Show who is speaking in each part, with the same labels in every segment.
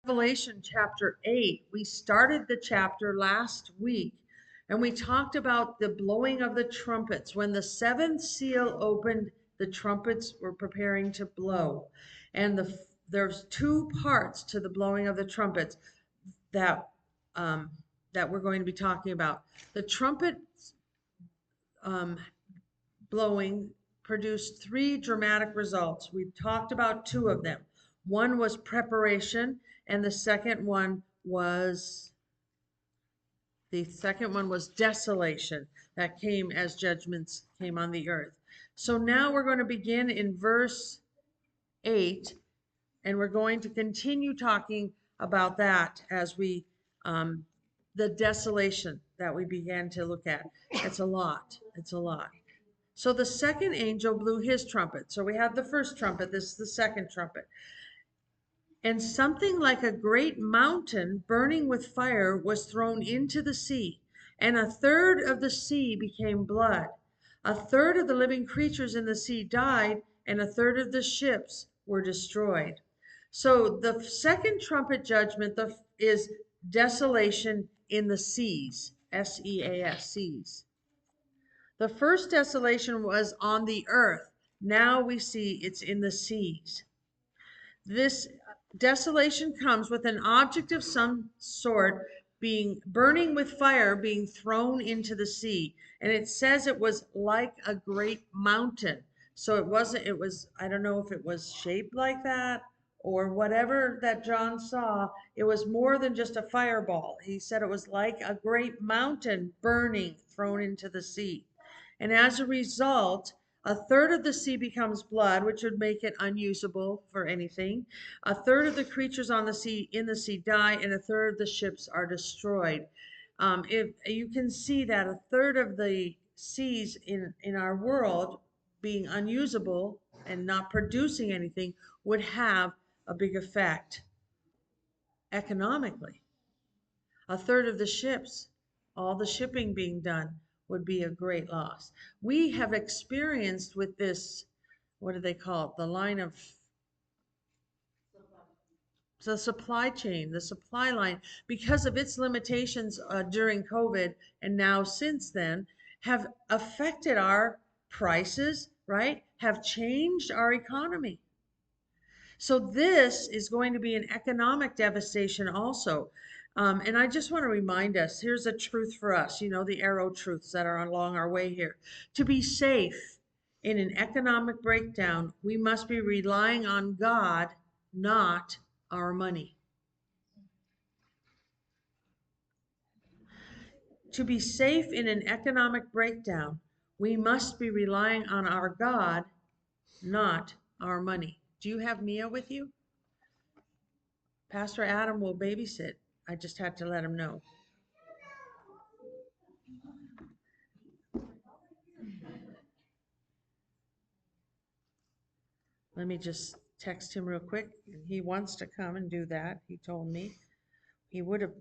Speaker 1: Revelation chapter 8. We started the chapter last week and we talked about the blowing of the trumpets. When the seventh seal opened, the trumpets were preparing to blow. And there's two parts to the blowing of the trumpets that um, that we're going to be talking about. The trumpet um, blowing produced three dramatic results. We've talked about two of them. One was preparation, and the second one was desolation that came as judgments came on the earth. So now we're going to begin in verse 8, and we're going to continue talking about that as the desolation that we began to look at. It's a lot. It's a lot. So the second angel blew his trumpet. So we have the first trumpet, this is the second trumpet. And something like a great mountain burning with fire was thrown into the sea, and a third of the sea became blood. A third of the living creatures in the sea died, and a third of the ships were destroyed. So the second trumpet judgment is desolation in the seas, SEAS, seas. The first desolation was on the earth. Now we see it's in the seas. This desolation comes with an object of some sort being burning with fire being thrown into the sea. And it says it was like a great mountain. So it was, I don't know if it was shaped like that or whatever that John saw. It was more than just a fireball. He said it was like a great mountain burning thrown into the sea. And as a result, a third of the sea becomes blood, which would make it unusable for anything. A third of the creatures on the sea in the sea die, and a third of the ships are destroyed. If you can see that a third of the seas in our world being unusable and not producing anything would have a big effect economically. A third of the ships, all the shipping being done, would be a great loss. We have experienced with this, what do they call it? The line of the supply chain, the supply line, because of its limitations during COVID and now since then, have affected our prices, right? Have changed our economy. So this is going to be an economic devastation also. And I just want to remind us, here's a truth for us, the arrow truths that are along our way here. To be safe in an economic breakdown, we must be relying on God, not our money. To be safe in an economic breakdown, we must be relying on our God, not our money. Do you have Mia with you? Pastor Adam will babysit. I just had to let him know. Let me just text him real quick. He wants to come and do that. He told me he would have.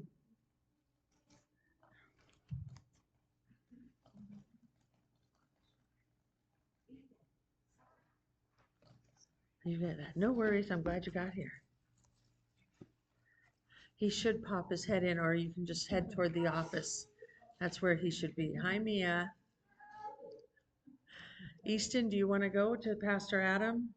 Speaker 1: No worries. I'm glad you got here. He should pop his head in, or you can just head toward the office. That's where he should be. Hi, Mia. Easton, do you want to go to Pastor Adam?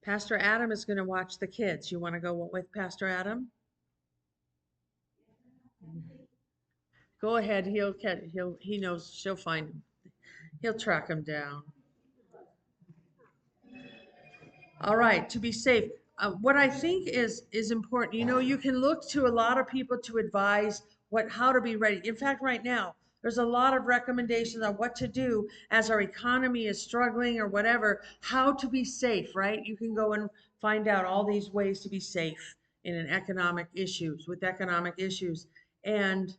Speaker 1: Pastor Adam is going to watch the kids. You want to go with Pastor Adam? Go ahead. He knows she'll find him. He'll track him down. All right, to be safe. What I think is important, you can look to a lot of people to advise how to be ready. In fact, right now, there's a lot of recommendations on what to do as our economy is struggling or whatever, how to be safe, right? You can go and find out all these ways to be safe with economic issues. And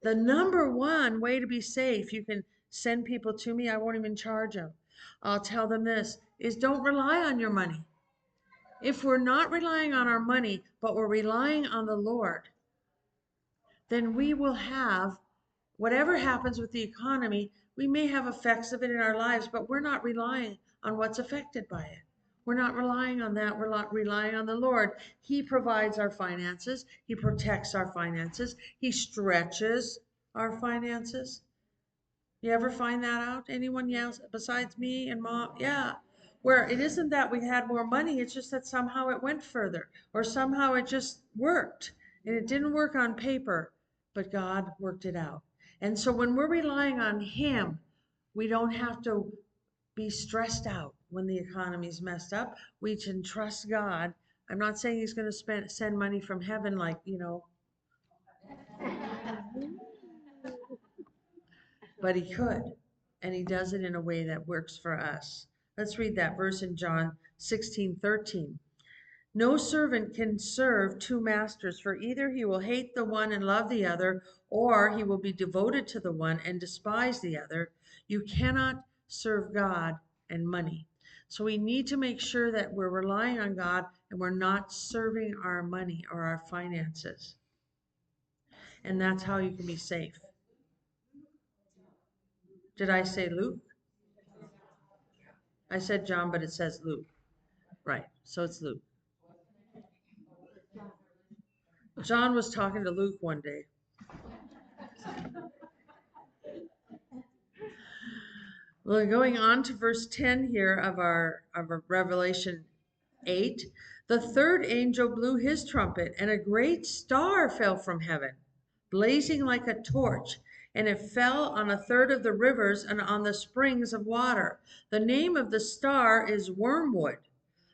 Speaker 1: the number one way to be safe, you can send people to me, I won't even charge them. I'll tell them this, is don't rely on your money. If we're not relying on our money, but we're relying on the Lord, then we will have, whatever happens with the economy, we may have effects of it in our lives, but we're not relying on what's affected by it. We're not relying on that. We're not relying on the Lord. He provides our finances. He protects our finances. He stretches our finances. You ever find that out? Anyone else besides me and mom? Yeah. Where it isn't that we had more money, it's just that somehow it went further, or somehow it just worked. And it didn't work on paper, but God worked it out. And so when we're relying on Him, we don't have to be stressed out when the economy's messed up. We can trust God. I'm not saying He's going to send money from heaven like, but He could. And He does it in a way that works for us. Let's read that verse in John 16:13. No servant can serve two masters, for either he will hate the one and love the other, or he will be devoted to the one and despise the other. You cannot serve God and money. So we need to make sure that we're relying on God and we're not serving our money or our finances. And that's how you can be safe. Did I say Luke? I said John, but it says Luke. Right, so it's Luke. John was talking to Luke one day. Well, going on to verse 10 here of our Revelation 8, the third angel blew his trumpet, and a great star fell from heaven, blazing like a torch, and it fell on a third of the rivers and on the springs of water. The name of the star is Wormwood.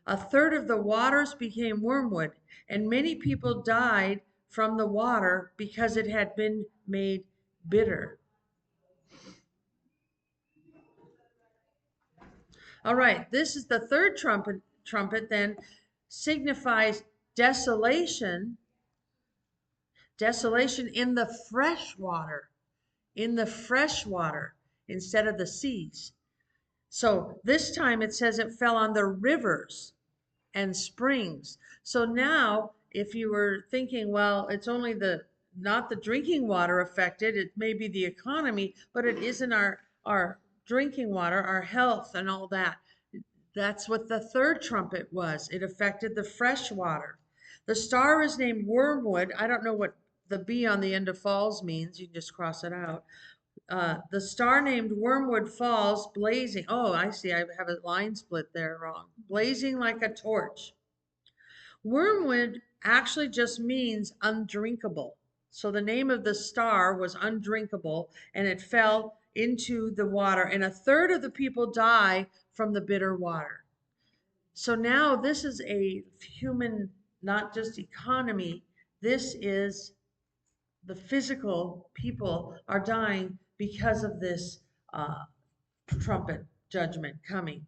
Speaker 1: A third of the waters became wormwood, and many people died from the water because it had been made bitter. All right, this is the third trumpet. Trumpet then signifies desolation in the fresh water, instead of the seas. So this time it says it fell on the rivers and springs. So now if you were thinking, well, it's only not the drinking water affected, it may be the economy, but it isn't our drinking water, our health and all that. That's what the third trumpet was. It affected the fresh water. The star is named Wormwood. I don't know what the B on the end of falls means. You can just cross it out. The star named Wormwood Falls, blazing. Oh, I see. I have a line split there wrong. Blazing like a torch. Wormwood actually just means undrinkable. So the name of the star was undrinkable, and it fell into the water, and a third of the people die from the bitter water. So now this is a human, not just economy, this is the physical people are dying because of this trumpet judgment coming.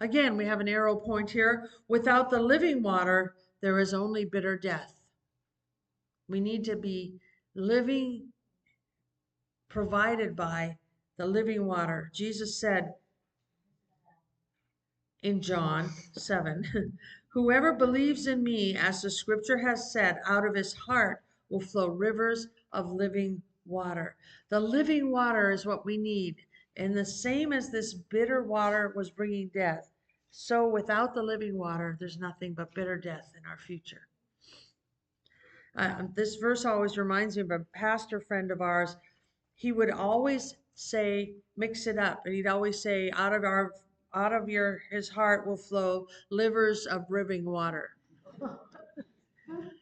Speaker 1: Again, we have an arrow point here. Without the living water, there is only bitter death. We need to be living, provided by the living water. Jesus said in John 7, whoever believes in me, as the scripture has said, out of his heart will flow rivers of living water. The living water is what we need. And the same as this bitter water was bringing death, so without the living water, there's nothing but bitter death in our future. This verse always reminds me of a pastor friend of ours. He would always say, mix it up, and he'd always say, out of his heart will flow livers of living water.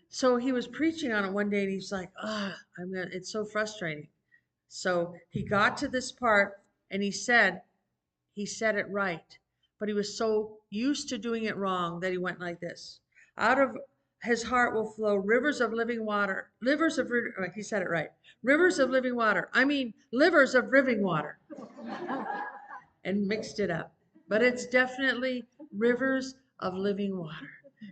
Speaker 1: So he was preaching on it one day, and he's like, it's so frustrating. So he got to this part, and he said it right, but he was so used to doing it wrong that he went like this. Out of his heart will flow rivers of living water. He said it right. Rivers of living water. I mean, livers of living water. And mixed it up. But it's definitely rivers of living water.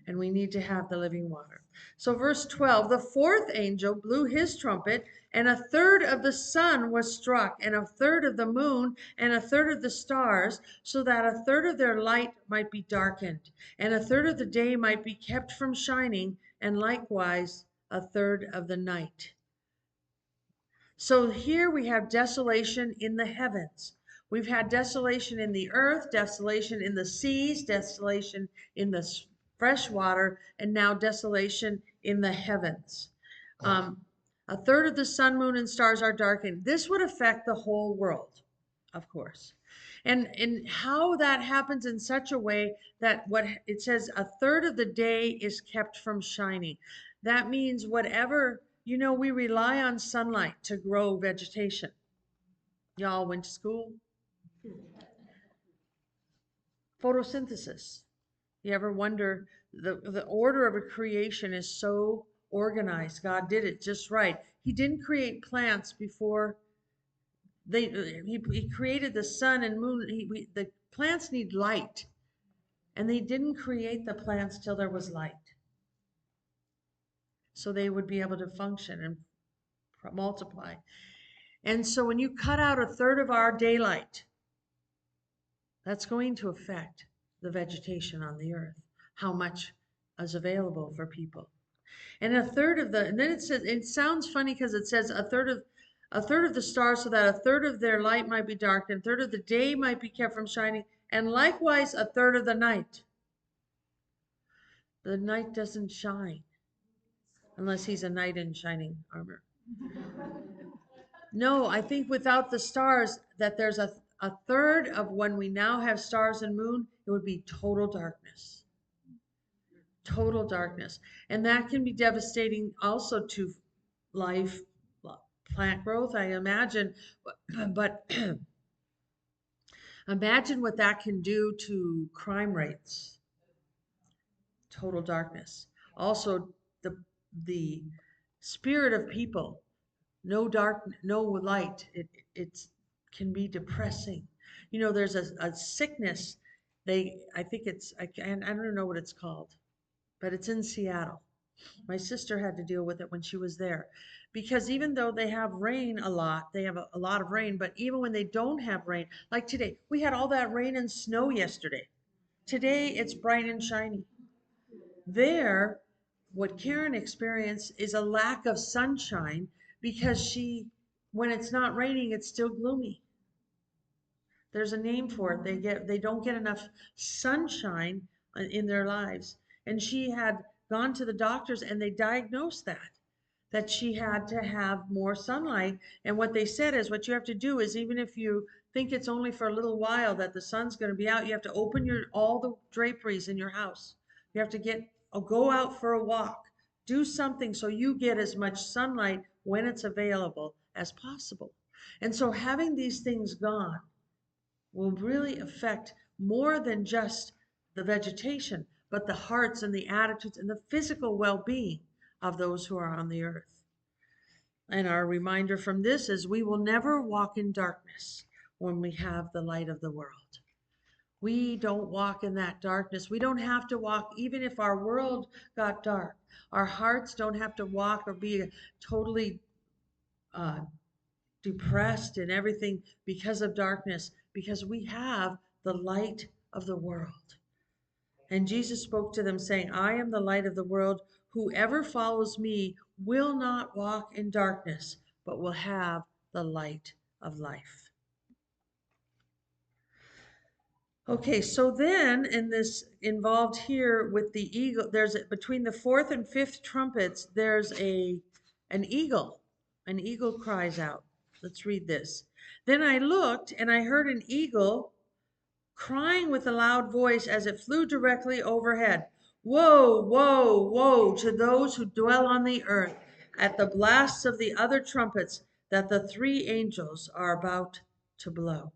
Speaker 1: And we need to have the living water. So verse 12, the fourth angel blew his trumpet, and a third of the sun was struck, and a third of the moon, and a third of the stars, so that a third of their light might be darkened, and a third of the day might be kept from shining, and likewise a third of the night. So here we have desolation in the heavens. We've had desolation in the earth, desolation in the seas, desolation in the fresh water, and now desolation in the heavens. A third of the sun, moon, and stars are darkened. This would affect the whole world, of course. And how that happens in such a way that what it says, a third of the day is kept from shining. That means whatever, we rely on sunlight to grow vegetation. Y'all went to school? Photosynthesis. You ever wonder, the order of a creation is so organized. God did it just right. He didn't create plants before he created the sun and moon. The plants need light, and they didn't create the plants till there was light, so they would be able to function and multiply. And so when you cut out a third of our daylight, that's going to affect the vegetation on the earth, how much is available for people. And a third of and then it says, it sounds funny because it says a third of the stars, so that a third of their light might be darkened, a third of the day might be kept from shining, and likewise a third of the night. The night doesn't shine unless he's a knight in shining armor. No, I think without the stars, that there's a third of when we now have stars and moon, it would be total darkness. Total darkness. And that can be devastating also to life, plant growth, I imagine. But imagine what that can do to crime rates. Total darkness. Also, the spirit of people. No dark, no light. It can be depressing. There's a sickness. I think I don't know what it's called, but it's in Seattle. My sister had to deal with it when she was there, because even though they have rain a lot, they have a lot of rain, but even when they don't have rain, like today, we had all that rain and snow yesterday. Today it's bright and shiny. There, what Karen experienced is a lack of sunshine, because when it's not raining, it's still gloomy. There's a name for it. They don't get enough sunshine in their lives. And she had gone to the doctors, and they diagnosed that she had to have more sunlight. And what they said is, what you have to do is, even if you think it's only for a little while that the sun's going to be out, you have to open all the draperies in your house. You have to go out for a walk, do something so you get as much sunlight when it's available as possible. And so having these things gone will really affect more than just the vegetation, but the hearts and the attitudes and the physical well-being of those who are on the earth. And our reminder from this is, we will never walk in darkness when we have the light of the world. We don't walk in that darkness. We don't have to walk, even if our world got dark. Our hearts don't have to walk or be totally depressed and everything because of darkness, because we have the light of the world. And Jesus spoke to them saying, I am the light of the world. Whoever follows me will not walk in darkness, but will have the light of life. Okay, so then in this involved here with the eagle, between the fourth and fifth trumpets, there's an eagle. An eagle cries out. Let's read this. Then I looked, and I heard an eagle crying with a loud voice as it flew directly overhead. Woe, woe, woe to those who dwell on the earth at the blasts of the other trumpets that the three angels are about to blow.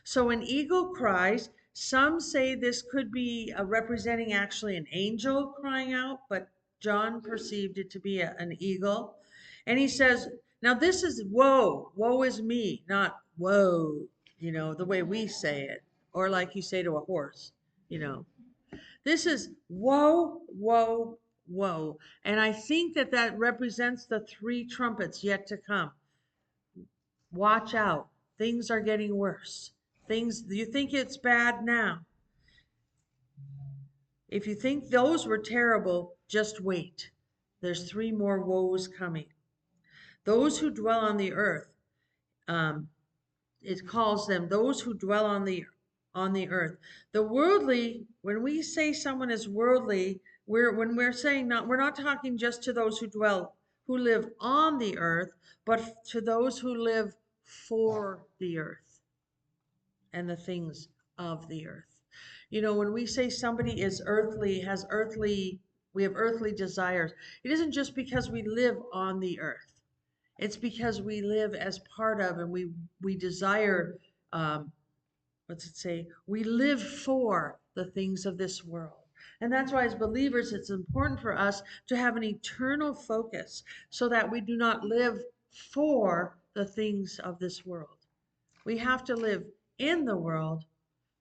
Speaker 1: So an eagle cries. Some say this could be representing actually an angel crying out, but John perceived it to be an eagle. And he says, now this is woe, woe is me, not whoa, the way we say it, or like you say to a horse, This is woe, woe, woe. And I think that represents the three trumpets yet to come. Watch out. Things are getting worse. You think it's bad now. If you think those were terrible, just wait. There's three more woes coming. Those who dwell on the earth, it calls them those who dwell on the earth. The worldly, when we say someone is worldly, when we're saying not, we're not talking just to those who live on the earth, but to those who live for the earth and the things of the earth. You know, when we say somebody is earthly, we have earthly desires, it isn't just because we live on the earth. It's because we live as part of, and we desire, what's it say? We live for the things of this world. And that's why, as believers, it's important for us to have an eternal focus so that we do not live for the things of this world. We have to live in the world,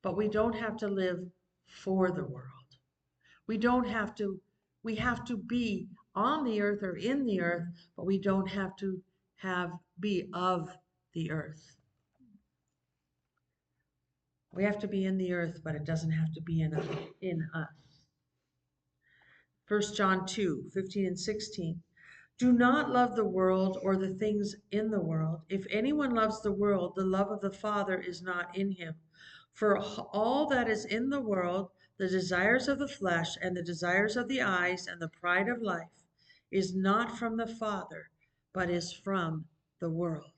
Speaker 1: but we don't have to live for the world. We don't have to, we have to be on the earth or in the earth, but we don't have to be of the earth. We have to be in the earth, but it doesn't have to be in us. 1 John 2:15-16. Do not love the world or the things in the world. If anyone loves the world, the love of the Father is not in him. For all that is in the world, the desires of the flesh and the desires of the eyes and the pride of life, is not from the Father, but is from the world.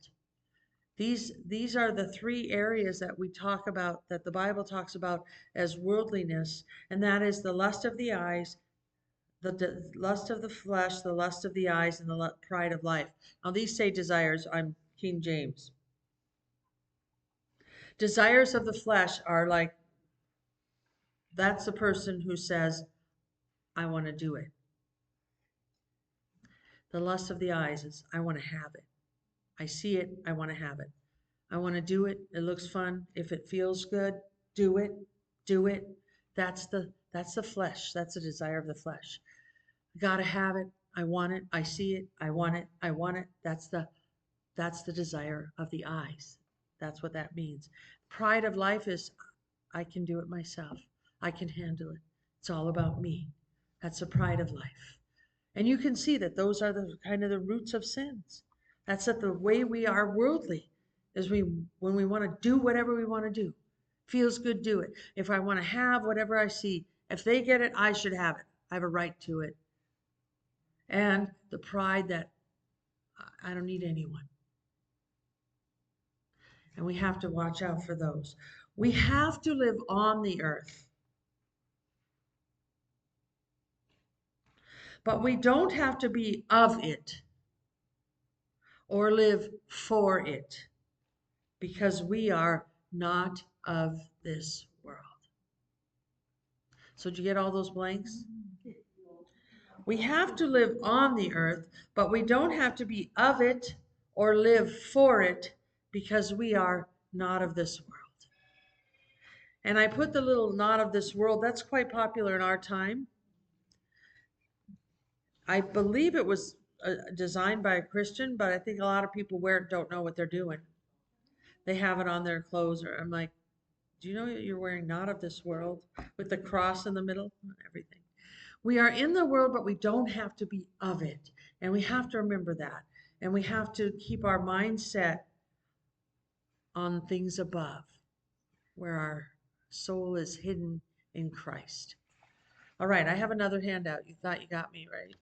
Speaker 1: These are the three areas that we talk about, that the Bible talks about as worldliness, and that is the lust of the eyes, the lust of the flesh, the lust of the eyes, and the pride of life. Now these say desires. I'm King James. Desires of the flesh are like, that's the person who says, I want to do it. The lust of the eyes is, I want to have it. I see it, I want to have it. I want to do it. It looks fun. If it feels good, do it. Do it. That's the flesh. That's the desire of the flesh. Gotta have it. I want it. I see it. I want it. I want it. That's the desire of the eyes. That's what that means. Pride of life is, I can do it myself. I can handle it. It's all about me. That's the pride of life. And you can see that those are the kind of the roots of sins. That's that the way we are worldly is when we want to do whatever we want to do. Feels good, do it. If I want to have whatever I see, if they get it, I should have it. I have a right to it. And the pride that I don't need anyone. And we have to watch out for those. We have to live on the earth. But we don't have to be of it or live for it, because we are not of this world. So did you get all those blanks? We have to live on the earth, but we don't have to be of it or live for it, because we are not of this world. And I put the little not of this world, that's quite popular in our time. I believe it was designed by a Christian, but I think a lot of people wear it, don't know what they're doing. They have it on their clothes, or I'm like, do you know you're wearing not of this world with the cross in the middle and everything? We are in the world, but we don't have to be of it. And we have to remember that. And we have to keep our mindset on things above, where our soul is hidden in Christ. All right, I have another handout. You thought you got me, right?